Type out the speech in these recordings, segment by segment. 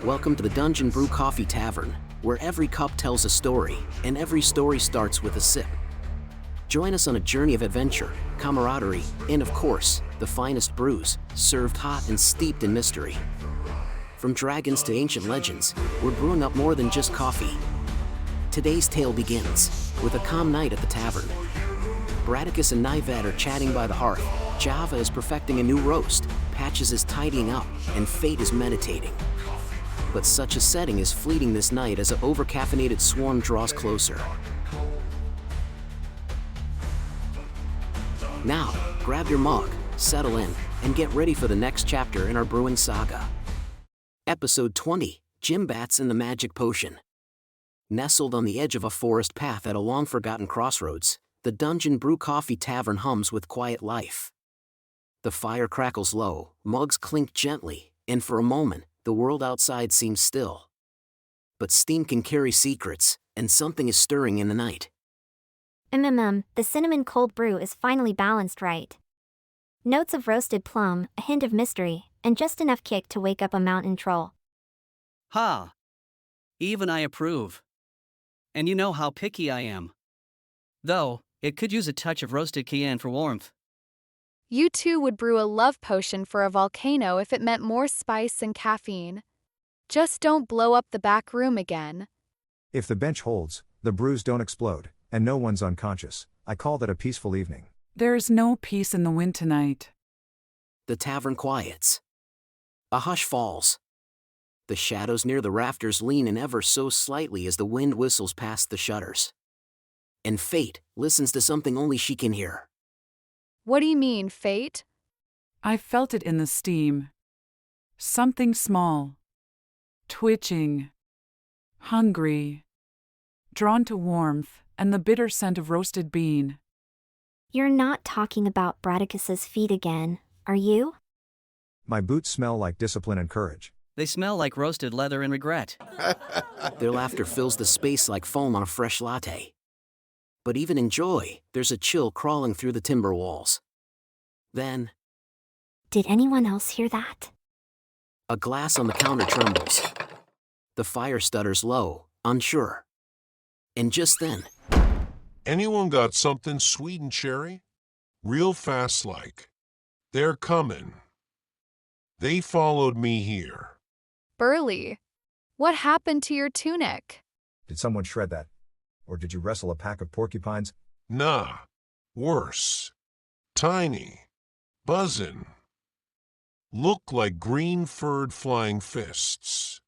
Welcome to the Dungeon Brew Coffee Tavern, where every cup tells a story, and every story starts with a sip. Join us on a journey of adventure, camaraderie, and of course, the finest brews, served hot and steeped in mystery. From dragons to ancient legends, we're brewing up more than just coffee. Today's tale begins with a calm night at the tavern. Bradicus and Nivad are chatting by the hearth, Java is perfecting a new roast, Patches is tidying up, and Fate is meditating. But such a setting is fleeting this night as an over-caffeinated swarm draws closer. Now, grab your mug, settle in, and get ready for the next chapter in our brewing saga. Episode 20, Jymbatz and the Magic Potion. Nestled on the edge of a forest path at a long-forgotten crossroads, the Dungeon Brew Coffee Tavern hums with quiet life. The fire crackles low, mugs clink gently, and for a moment, the world outside seems still. But steam can carry secrets, and something is stirring in the night. The cinnamon cold brew is finally balanced right. Notes of roasted plum, a hint of mystery, and just enough kick to wake up a mountain troll. Ha! Even I approve. And you know how picky I am. Though, it could use a touch of roasted cayenne for warmth. You too would brew a love potion for a volcano if it meant more spice and caffeine. Just don't blow up the back room again. If the bench holds, the brews don't explode, and no one's unconscious, I call that a peaceful evening. There is no peace in the wind tonight. The tavern quiets. A hush falls. The shadows near the rafters lean in ever so slightly as the wind whistles past the shutters. And Fate listens to something only she can hear. What do you mean, Fate? I felt it in the steam. Something small. Twitching. Hungry. Drawn to warmth and the bitter scent of roasted bean. You're not talking about Bradicus's feet again, are you? My boots smell like discipline and courage. They smell like roasted leather and regret. Their laughter fills the space like foam on a fresh latte. But even in joy, there's a chill crawling through the timber walls. Then, Did anyone else hear that? a glass on the counter trembles. The fire stutters low, unsure. And just then, Anyone got something sweet and cherry? Real fast like. They're coming. They followed me here. Burly. What happened to your tunic? Did someone shred that? Or did you wrestle a pack of porcupines? Nah. Worse. Tiny. Buzzin'. Look like green-furred flying fists.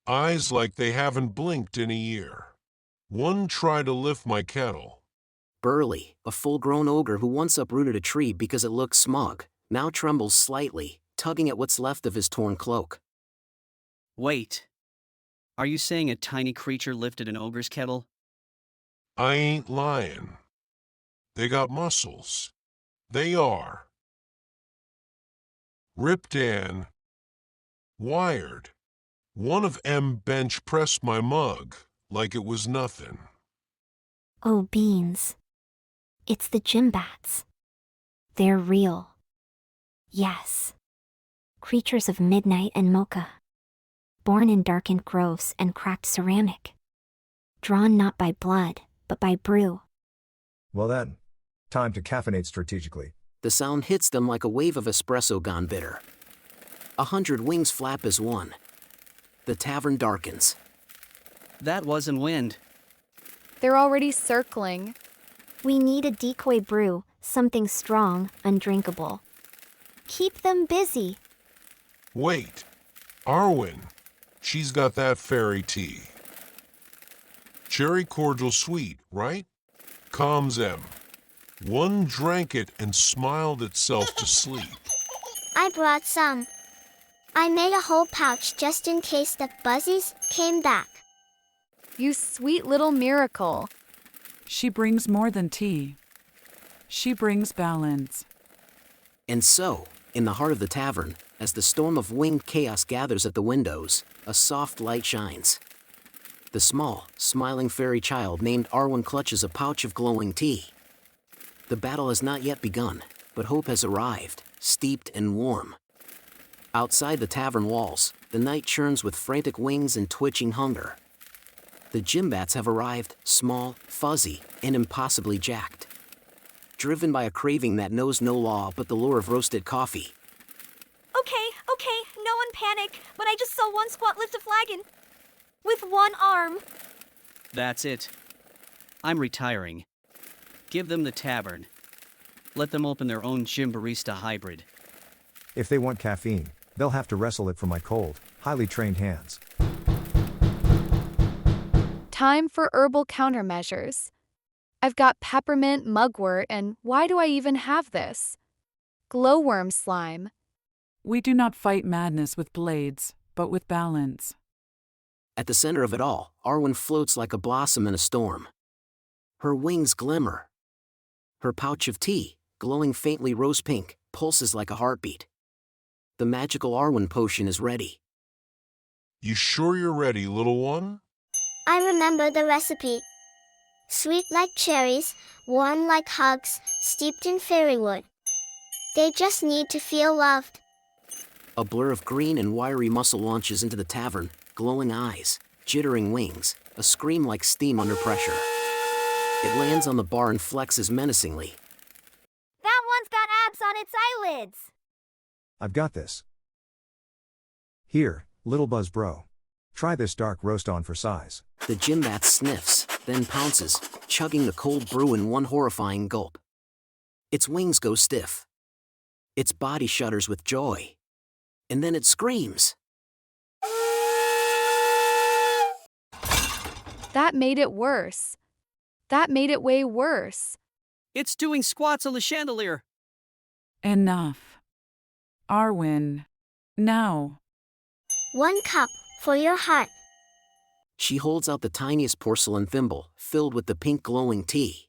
Eyes like they haven't blinked in a year. One tried to lift my kettle. Burly, a full-grown ogre who once uprooted a tree because it looked smug, now trembles slightly, tugging at what's left of his torn cloak. Wait. Are you saying a tiny creature lifted an ogre's kettle? I ain't lying. They got muscles. They are. Ripped and wired. One of 'em bench pressed my mug like it was nothing. Oh, beans. It's the Jymbatz. They're real. Yes. Creatures of midnight and mocha. Born in darkened groves and cracked ceramic. Drawn not by blood, but by brew. Well then, time to caffeinate strategically. The sound hits them like a wave of espresso gone bitter. 100 wings flap as one. The tavern darkens. That wasn't wind. They're already circling. We need a decoy brew, something strong, undrinkable. Keep them busy. Wait. Arwen. She's got that fairy tea. Cherry cordial sweet, right? Calms em. One drank it and smiled itself to sleep. I brought some. I made a whole pouch just in case the buzzies came back. You sweet little miracle. She brings more than tea. She brings balance. And so, in the heart of the tavern, as the storm of winged chaos gathers at the windows, a soft light shines. The small, smiling fairy child named Arwen clutches a pouch of glowing tea. The battle has not yet begun, but hope has arrived, steeped and warm. Outside the tavern walls, the night churns with frantic wings and twitching hunger. The Jymbatz have arrived, small, fuzzy, and impossibly jacked. Driven by a craving that knows no law but the lure of roasted coffee. Okay, no one panic, but I just saw one squat lift a flagon. With one arm. That's it. I'm retiring. Give them the tavern. Let them open their own gym barista hybrid. If they want caffeine, they'll have to wrestle it from my cold, highly trained hands. Time for herbal countermeasures. I've got peppermint, mugwort, and why do I even have this? Glowworm slime. We do not fight madness with blades, but with balance. At the center of it all, Arwen floats like a blossom in a storm. Her wings glimmer. Her pouch of tea, glowing faintly rose pink, pulses like a heartbeat. The magical Arwen potion is ready. You sure you're ready, little one? I remember the recipe. Sweet like cherries, warm like hugs, steeped in fairy wood. They just need to feel loved. A blur of green and wiry muscle launches into the tavern, glowing eyes, jittering wings, a scream like steam under pressure. It lands on the bar and flexes menacingly. That one's got abs on its eyelids. I've got this. Here, little buzz bro. Try this dark roast on for size. The Jymbatz sniffs, then pounces, chugging the cold brew in one horrifying gulp. Its wings go stiff. Its body shudders with joy. And then it screams. That made it worse. That made it way worse. It's doing squats on the chandelier. Enough. Arwen. Now. 1 cup, for your heart. She holds out the tiniest porcelain thimble, filled with the pink glowing tea.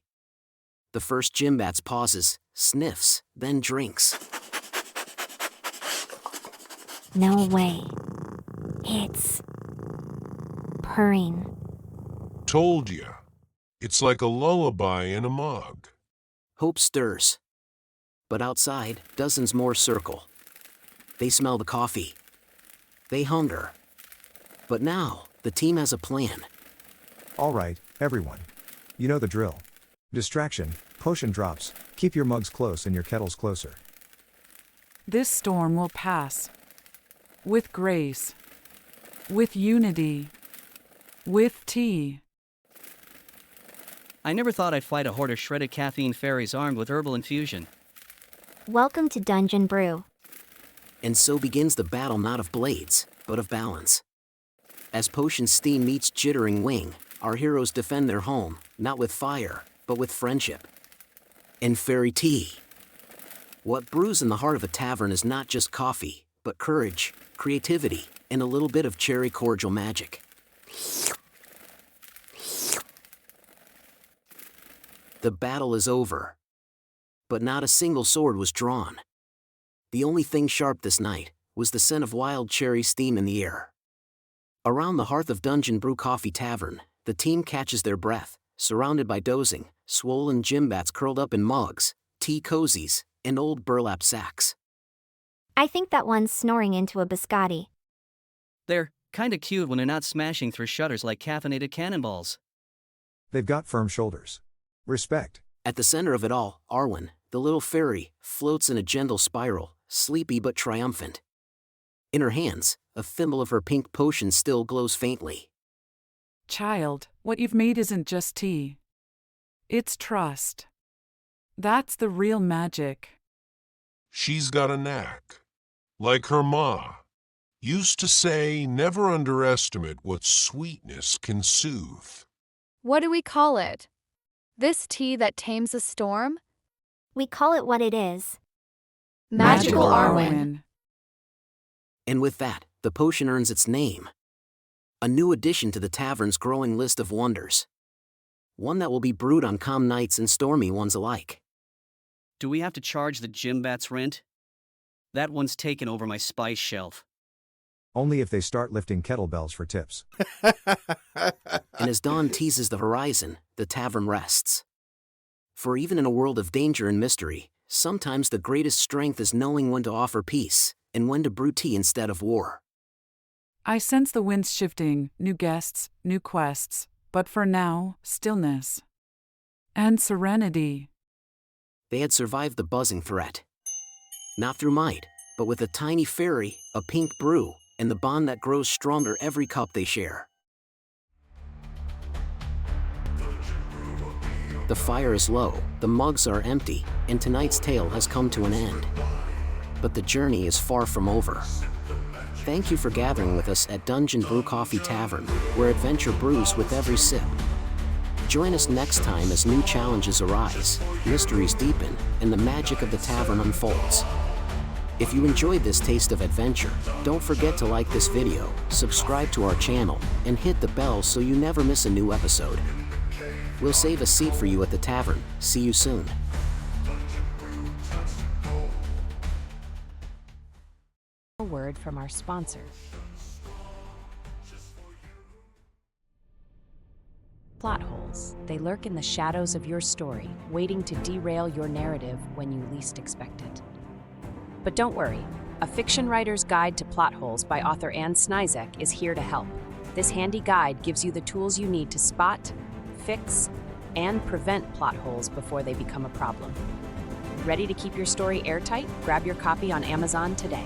The first Jymbatz pauses, sniffs, then drinks. No way. It's purring. Told ya. It's like a lullaby in a mug. Hope stirs. But outside, dozens more circle. They smell the coffee. They hunger. But now, the team has a plan. All right, everyone. You know the drill. Distraction, potion drops, keep your mugs close and your kettles closer. This storm will pass. With grace. With unity. With tea. I never thought I'd fight a horde of shredded caffeine fairies armed with herbal infusion. Welcome to Dungeon Brew. And so begins the battle not of blades, but of balance. As potion steam meets jittering wing, our heroes defend their home, not with fire, but with friendship. And fairy tea. What brews in the heart of a tavern is not just coffee, but courage, creativity, and a little bit of cherry cordial magic. The battle is over. But not a single sword was drawn. The only thing sharp this night was the scent of wild cherry steam in the air. Around the hearth of Dungeon Brew Coffee Tavern, the team catches their breath, surrounded by dozing, swollen Jymbatz curled up in mugs, tea cozies, and old burlap sacks. I think that one's snoring into a biscotti. They're kinda cute when they're not smashing through shutters like caffeinated cannonballs. They've got firm shoulders. Respect. At the center of it all, Arwen, the little fairy, floats in a gentle spiral, sleepy but triumphant. In her hands, a thimble of her pink potion still glows faintly. Child, what you've made isn't just tea. It's trust. That's the real magic. She's got a knack. Like her ma. Used to say, never underestimate what sweetness can soothe. What do we call it? This tea that tames a storm? We call it what it is. Magical Arwen. And with that, the potion earns its name. A new addition to the tavern's growing list of wonders. One that will be brewed on calm nights and stormy ones alike. Do we have to charge the Jymbatz rent? That one's taken over my spice shelf. Only if they start lifting kettlebells for tips. And as dawn teases the horizon, the tavern rests. For even in a world of danger and mystery, sometimes the greatest strength is knowing when to offer peace, and when to brew tea instead of war. I sense the winds shifting, new guests, new quests, but for now, stillness. And serenity. They had survived the buzzing threat. Not through might, but with a tiny fairy, a pink brew, and the bond that grows stronger every cup they share. The fire is low, the mugs are empty, and tonight's tale has come to an end. But the journey is far from over. Thank you for gathering with us at Dungeon Brew Coffee Tavern, where adventure brews with every sip. Join us next time as new challenges arise, mysteries deepen, and the magic of the tavern unfolds. If you enjoyed this taste of adventure, don't forget to like this video, subscribe to our channel, and hit the bell so you never miss a new episode. We'll save a seat for you at the tavern. See you soon. A word from our sponsor. Plot holes. They lurk in the shadows of your story, waiting to derail your narrative when you least expect it. But don't worry, A Fiction Writer's Guide to Plot Holes by author Anne Snizek is here to help. This handy guide gives you the tools you need to spot, fix, and prevent plot holes before they become a problem. Ready to keep your story airtight? Grab your copy on Amazon today.